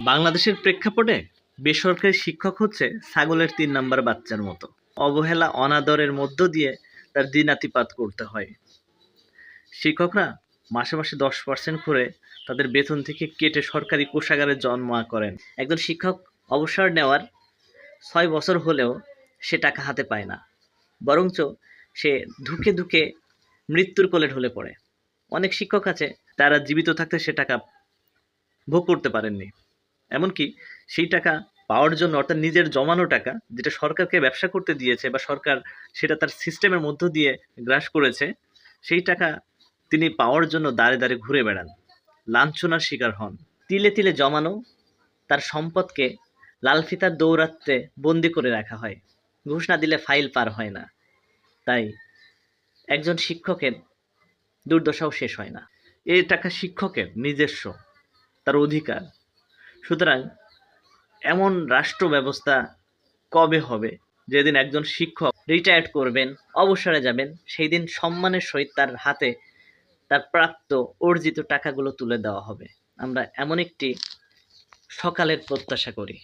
বাংলাদেশের প্রেক্ষাপটে বেসরকারি শিক্ষক হচ্ছে ছাগলের ৩ নাম্বার বাচ্চার মতো। অবহেলা, অনাদরের মধ্য দিয়ে তার দিনাতিপাত করতে হয়। শিক্ষকরা মাসে মাসে 10% করে তাদের বেতন থেকে কেটে সরকারি কোষাগারে জমা করেন। একজন শিক্ষক অবসর নেওয়ার ৬ বছর হলেও সে টাকা হাতে পায় না, বরঞ্চ সে ধুকে ধুকে মৃত্যুর কোলে ঢলে পড়ে। অনেক শিক্ষক আছে তারা জীবিত থাকতে সে টাকা ভোগ করতে পারেননি, এমনকি সেই টাকা পাওয়ার জন্য, অর্থাৎ নিজের জমানো টাকা যেটা সরকারকে ব্যবসা করতে দিয়েছে বা সরকার সেটা তার সিস্টেমের মধ্য দিয়ে গ্রাস করেছে, সেই টাকা তিনি পাওয়ার জন্য দাঁড়ে দাঁড়ে ঘুরে বেড়ান, লাঞ্ছনার শিকার হন। তিলে তিলে জমানো তার সম্পদকে লাল ফিতার দৌরাত্মে বন্দি করে রাখা হয়। ঘুষ না দিলে ফাইল পার হয় না। তাই একজন শিক্ষকের দুর্দশাও শেষ হয় না। এই টাকা শিক্ষকের নিজস্ব, তার অধিকার। সুতরাং এমন রাষ্ট্র ব্যবস্থা কবে হবে যেদিন একজন শিক্ষক রিটায়ার্ড করবেন, অবসরে যাবেন, সেই দিন সম্মানের সহিত তার হাতে তার প্রাপ্ত অর্জিত টাকাগুলো তুলে দেওয়া হবে। আমরা এমন একটি সকালের প্রত্যাশা করি।